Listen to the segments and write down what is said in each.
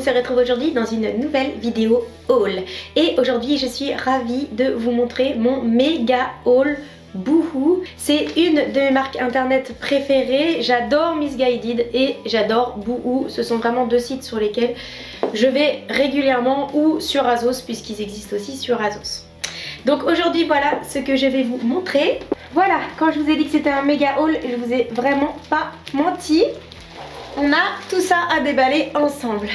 on se retrouve aujourd'hui dans une nouvelle vidéo haul. Et aujourd'hui je suis ravie de vous montrer mon méga haul Boohoo. C'est une de mes marques internet préférées. J'adore Missguided et j'adore Boohoo. Ce sont vraiment deux sites sur lesquels je vais régulièrement, ou sur Azos puisqu'ils existent aussi sur Azos. Donc aujourd'hui voilà ce que je vais vous montrer. Voilà, quand je vous ai dit que c'était un méga haul, je vous ai vraiment pas menti. On a tout ça à déballer ensemble.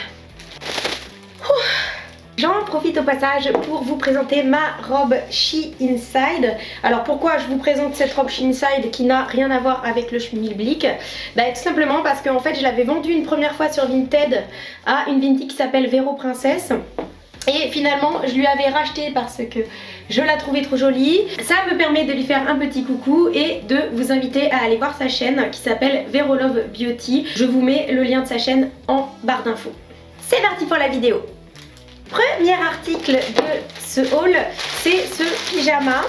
J'en profite au passage pour vous présenter ma robe She Inside. Alors pourquoi je vous présente cette robe She Inside qui n'a rien à voir avec le schmilblick? Tout simplement parce qu'en fait je l'avais vendue une première fois sur Vinted à une Vinty qui s'appelle Vero Princess. Et finalement je lui avais racheté parce que je la trouvais trop jolie. Ça me permet de lui faire un petit coucou et de vous inviter à aller voir sa chaîne qui s'appelle Vero Love Beauty. Je vous mets le lien de sa chaîne en barre d'infos. C'est parti pour la vidéo. Premier article de ce haul, c'est ce pyjama.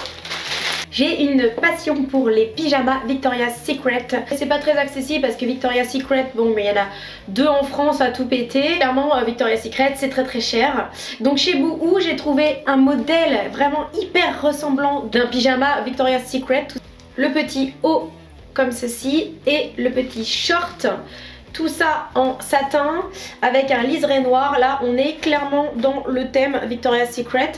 J'ai une passion pour les pyjamas Victoria's Secret. C'est pas très accessible parce que Victoria's Secret, bon mais il y en a deux en France à tout péter. Clairement Victoria's Secret c'est très cher. Donc chez Boohoo j'ai trouvé un modèle vraiment hyper ressemblant d'un pyjama Victoria's Secret. Le petit haut comme ceci et le petit short. Tout ça en satin avec un liseré noir. Là on est clairement dans le thème Victoria's Secret.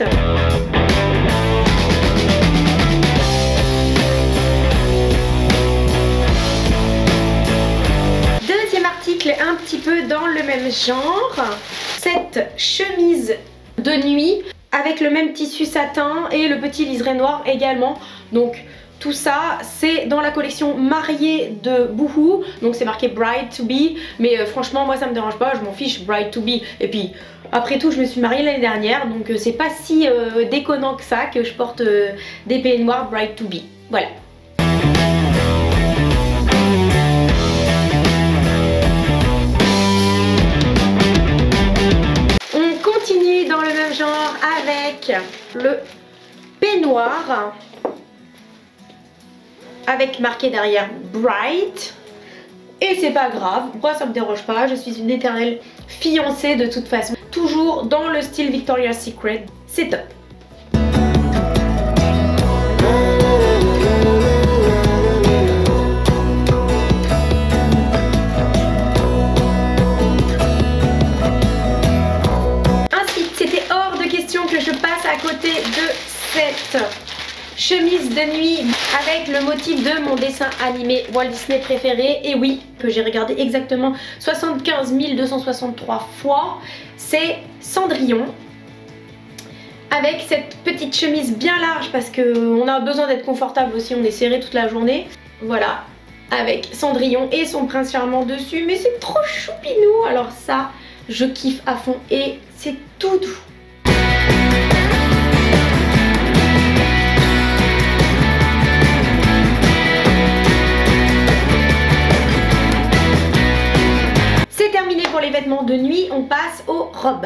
Deuxième article un petit peu dans le même genre. Cette chemise de nuit avec le même tissu satin et le petit liseré noir également. Donc tout ça c'est dans la collection mariée de Boohoo. Donc c'est marqué Bride to be. Mais franchement moi ça me dérange pas, je m'en fiche, Bride to be. Et puis après tout je me suis mariée l'année dernière. Donc c'est pas si déconnant que ça que je porte des peignets noirs Bride to be. Voilà. On continue dans le même genre avec le peignoir. Avec marqué derrière Bright. Et c'est pas grave, moi ça me dérange pas, je suis une éternelle fiancée de toute façon. Toujours dans le style Victoria's Secret, c'est top. Ensuite, c'était hors de question que je passe à côté de cette chemise de nuit avec le motif de mon dessin animé Walt Disney préféré. Et oui, que j'ai regardé exactement 75 263 fois. C'est Cendrillon. Avec cette petite chemise bien large parce qu'on a besoin d'être confortable aussi, on est serré toute la journée. Voilà, avec Cendrillon et son prince charmant dessus. Mais c'est trop choupinou, alors ça, je kiffe à fond et c'est tout doux. Terminé pour les vêtements de nuit, on passe aux robes.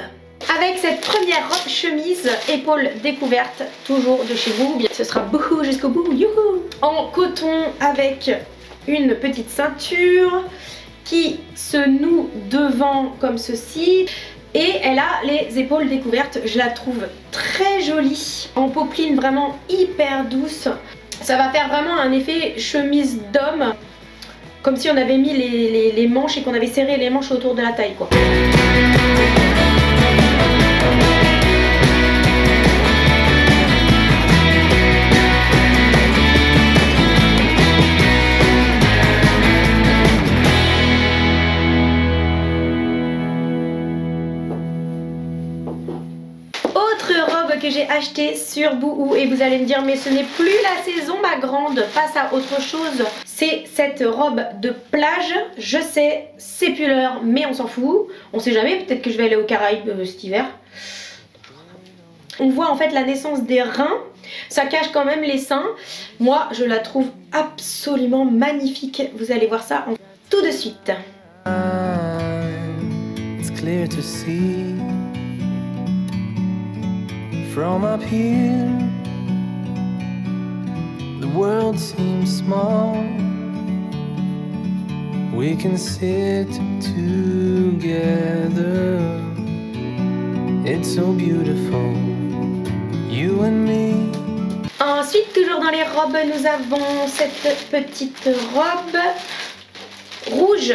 Avec cette première robe chemise épaule découverte, toujours de chez Boohoo, bien ce sera Boohoo jusqu'au bout, youhou! En coton avec une petite ceinture qui se noue devant comme ceci. Et elle a les épaules découvertes, je la trouve très jolie, en popeline vraiment hyper douce. Ça va faire vraiment un effet chemise d'homme. Comme si on avait mis les manches et qu'on avait serré les manches autour de la taille quoi. Que j'ai acheté sur Boohoo et vous allez me dire mais ce n'est plus la saison ma grande, passe à autre chose. C'est cette robe de plage, je sais c'est plus l'heure mais on s'en fout, on sait jamais, peut-être que je vais aller aux Caraïbes cet hiver. On voit en fait la naissance des reins, ça cache quand même les seins. Moi je la trouve absolument magnifique, vous allez voir ça tout de suite. It's clear to see. From up here, the world seems small. We can sit together It's so beautiful, you and me. Ensuite, toujours dans les robes, nous avons cette petite robe rouge.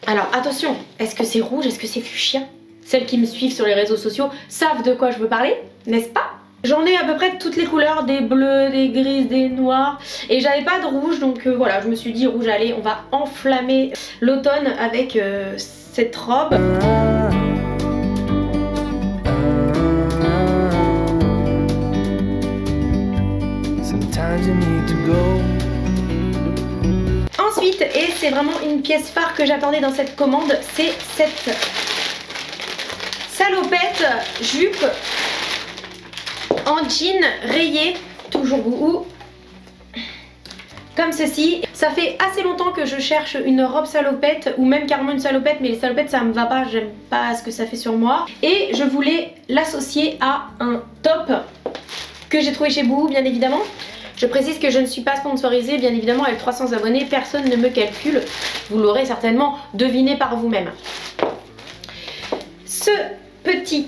Alors attention, est-ce que c'est rouge, est-ce que c'est fuchsia? Celles qui me suivent sur les réseaux sociaux savent de quoi je veux parler, n'est-ce pas? J'en ai à peu près toutes les couleurs, des bleus, des grises, des noirs. Et j'avais pas de rouge, donc voilà, je me suis dit rouge, allez, on va enflammer l'automne avec cette robe. Ensuite, et c'est vraiment une pièce phare que j'attendais dans cette commande, c'est cette salopette jupe en jean rayé, toujours bout, comme ceci. Ça fait assez longtemps que je cherche une robe salopette ou même carrément une salopette, mais les salopettes ça me va pas, j'aime pas ce que ça fait sur moi. Et je voulais l'associer à un top que j'ai trouvé chez Boohoo, bien évidemment. Je précise que je ne suis pas sponsorisée, bien évidemment, avec 300 abonnés, personne ne me calcule. Vous l'aurez certainement deviné par vous-même. Ce petit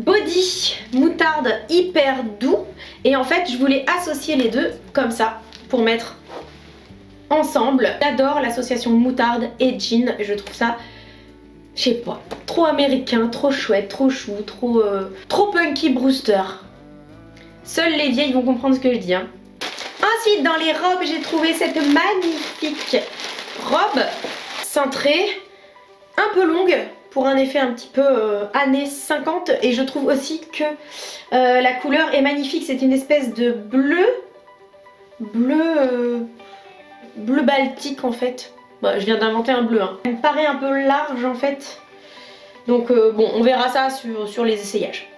body moutarde hyper doux. Et en fait, je voulais associer les deux comme ça, pour mettre ensemble. J'adore l'association moutarde et jean. Je trouve ça, je sais pas, trop américain, trop chouette, trop chou, trop punky Brewster. Seules les vieilles vont comprendre ce que je dis. Hein. Ensuite, dans les robes, j'ai trouvé cette magnifique robe cintrée, un peu longue, pour un effet un petit peu années 50. Et je trouve aussi que la couleur est magnifique. C'est une espèce de bleu baltique en fait. Bon, je viens d'inventer un bleu. Hein. Elle me paraît un peu large en fait. Donc bon, on verra ça sur les essayages.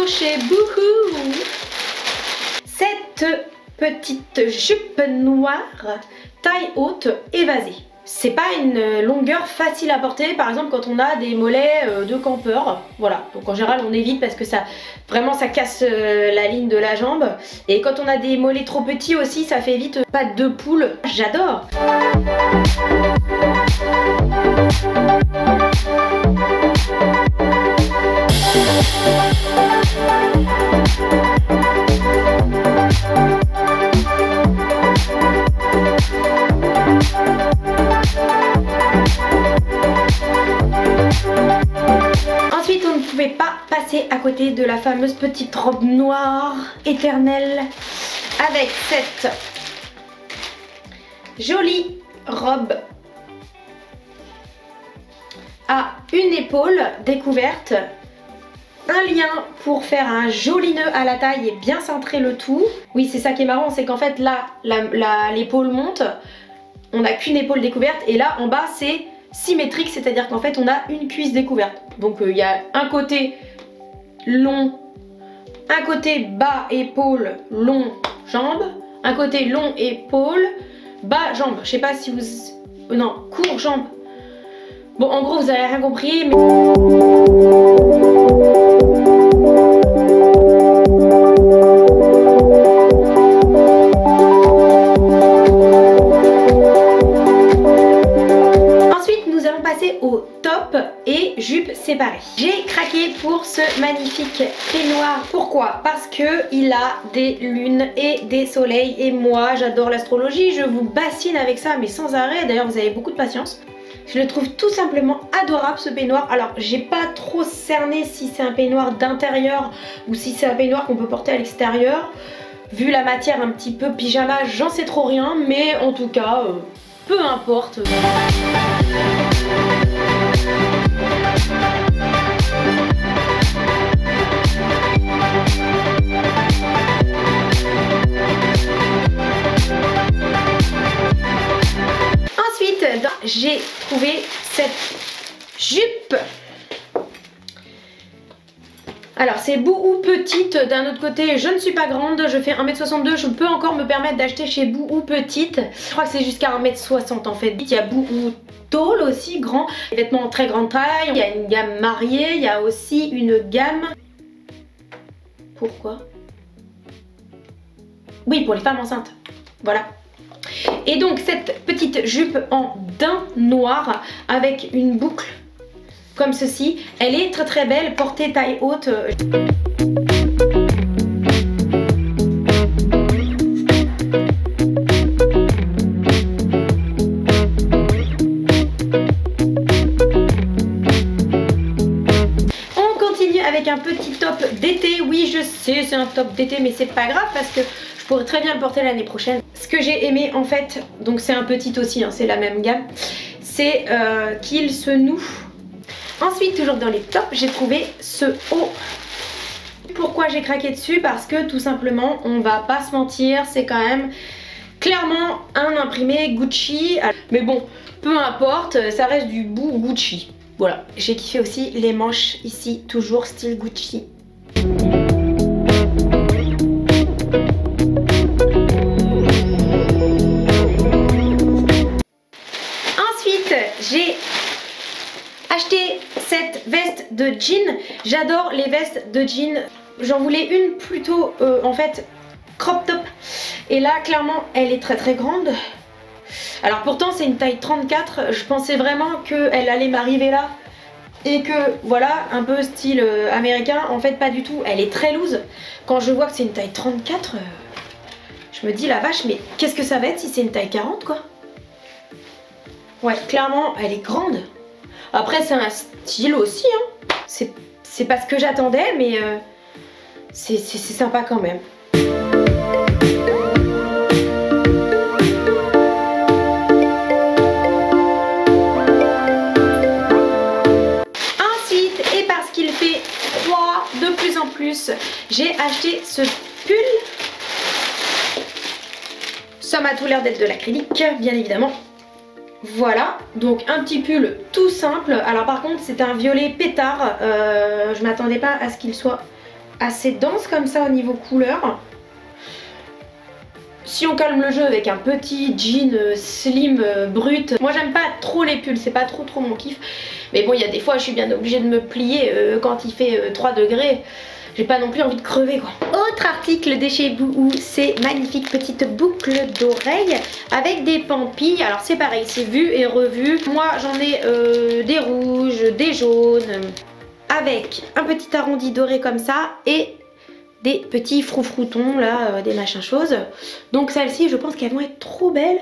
Chez Boohoo, cette petite jupe noire taille haute évasée. C'est pas une longueur facile à porter, par exemple quand on a des mollets de campeur. Voilà, donc en général on évite parce que ça vraiment ça casse la ligne de la jambe. Et quand on a des mollets trop petits aussi, ça fait vite pattes de poule. J'adore. Ensuite, on ne pouvait pas passer à côté de la fameuse petite robe noire éternelle avec cette jolie robe à une épaule découverte, un lien pour faire un joli nœud à la taille et bien centrer le tout. Oui, c'est ça qui est marrant, c'est qu'en fait là l'épaule monte, on n'a qu'une épaule découverte et là en bas c'est symétrique, c'est-à-dire qu'en fait on a une cuisse découverte. Donc il y a un côté long, un côté bas épaule, long jambe, un côté long épaule, bas jambe. Je sais pas si vous... non, court jambe. Bon, en gros vous avez rien compris, mais... au top et jupe séparée. J'ai craqué pour ce magnifique peignoir. Pourquoi? Parce que il a des lunes et des soleils et moi j'adore l'astrologie, je vous bassine avec ça mais sans arrêt. D'ailleurs vous avez beaucoup de patience. Je le trouve tout simplement adorable ce peignoir. Alors j'ai pas trop cerné si c'est un peignoir d'intérieur ou si c'est un peignoir qu'on peut porter à l'extérieur. Vu la matière un petit peu pyjama, j'en sais trop rien, mais en tout cas peu importe. Ensuite, j'ai trouvé cette jupe. Alors c'est Boohoo petite, d'un autre côté je ne suis pas grande, je fais 1m62, je peux encore me permettre d'acheter chez Boohoo petite. Je crois que c'est jusqu'à 1m60 en fait. Il y a Boohoo tall aussi, grand, des vêtements en très grande taille, il y a une gamme mariée, il y a aussi une gamme... Pourquoi? Oui, pour les femmes enceintes. Voilà. Et donc cette petite jupe en daim noir avec une boucle comme ceci, elle est très très belle, portée taille haute. On continue avec un petit top d'été. Oui, je sais, c'est un top d'été, mais c'est pas grave parce que je pourrais très bien le porter l'année prochaine. Ce que j'ai aimé en fait, donc c'est un petit aussi, hein, c'est la même gamme, c'est qu'il se noue. Ensuite, toujours dans les tops, j'ai trouvé ce haut. Pourquoi j'ai craqué dessus? Parce que tout simplement, on va pas se mentir, c'est quand même clairement un imprimé Gucci. Mais bon, peu importe, ça reste du bout Gucci. Voilà, j'ai kiffé aussi les manches ici, toujours style Gucci. Ensuite, j'ai acheté cette veste de jean. J'adore les vestes de jean. J'en voulais une plutôt en fait crop top. Et là clairement elle est très très grande. Alors pourtant c'est une taille 34. Je pensais vraiment qu'elle allait m'arriver là. Et que voilà, un peu style américain. En fait pas du tout. Elle est très loose. Quand je vois que c'est une taille 34, je me dis la vache, mais qu'est-ce que ça va être si c'est une taille 40 quoi? Ouais, clairement elle est grande. Après c'est un style aussi, hein. C'est pas ce que j'attendais, mais c'est sympa quand même. Ensuite, et parce qu'il fait froid de plus en plus, j'ai acheté ce pull. Ça m'a tout l'air d'être de l'acrylique, bien évidemment. Voilà, donc un petit pull tout simple. Alors par contre c'est un violet pétard. Je m'attendais pas à ce qu'il soit assez dense comme ça au niveau couleur. Si on calme le jeu avec un petit jean slim brut. Moi j'aime pas trop les pulls, c'est pas trop mon kiff. Mais bon, il y a des fois je suis bien obligée de me plier quand il fait 3 degrés. J'ai pas non plus envie de crever quoi. Autre article de chez Boohoo, ces magnifiques petites boucles d'oreilles avec des pampilles. Alors c'est pareil, c'est vu et revu. Moi j'en ai des rouges, des jaunes, avec un petit arrondi doré comme ça et des petits froufroutons là, des machins choses. Donc celles-ci je pense qu'elles vont être trop belles.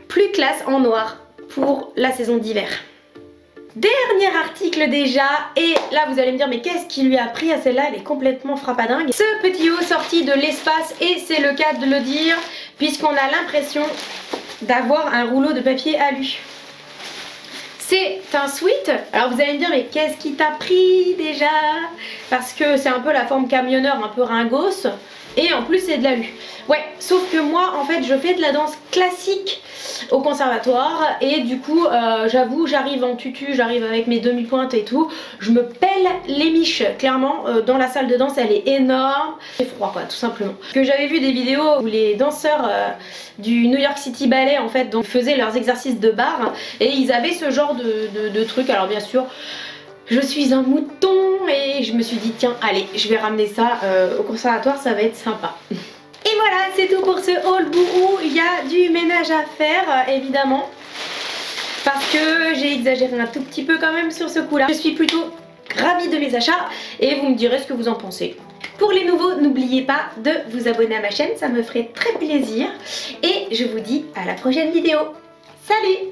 Plus classe en noir pour la saison d'hiver. Dernier article déjà, et là vous allez me dire mais qu'est-ce qui lui a pris à celle-là, elle est complètement frappadingue. Ce petit haut sorti de l'espace, et c'est le cas de le dire, puisqu'on a l'impression d'avoir un rouleau de papier alu. C'est un sweat. Alors vous allez me dire mais qu'est-ce qui t'a pris déjà? Parce que c'est un peu la forme camionneur, un peu ringos, et en plus c'est de l'alu. Ouais, sauf que moi en fait je fais de la danse classique au conservatoire et du coup j'avoue j'arrive en tutu, j'arrive avec mes demi-pointes et tout, je me pèle les miches clairement. Dans la salle de danse elle est énorme, c'est froid quoi tout simplement. Parce que j'avais vu des vidéos où les danseurs du New York City Ballet en fait donc faisaient leurs exercices de barre et ils avaient ce genre de truc. Alors bien sûr je suis un mouton et je me suis dit tiens allez je vais ramener ça au conservatoire, ça va être sympa. Et voilà, c'est tout pour ce haul Boohoo. Il y a du ménage à faire, évidemment. Parce que j'ai exagéré un tout petit peu quand même sur ce coup-là. Je suis plutôt ravie de mes achats et vous me direz ce que vous en pensez. Pour les nouveaux, n'oubliez pas de vous abonner à ma chaîne, ça me ferait très plaisir. Et je vous dis à la prochaine vidéo. Salut!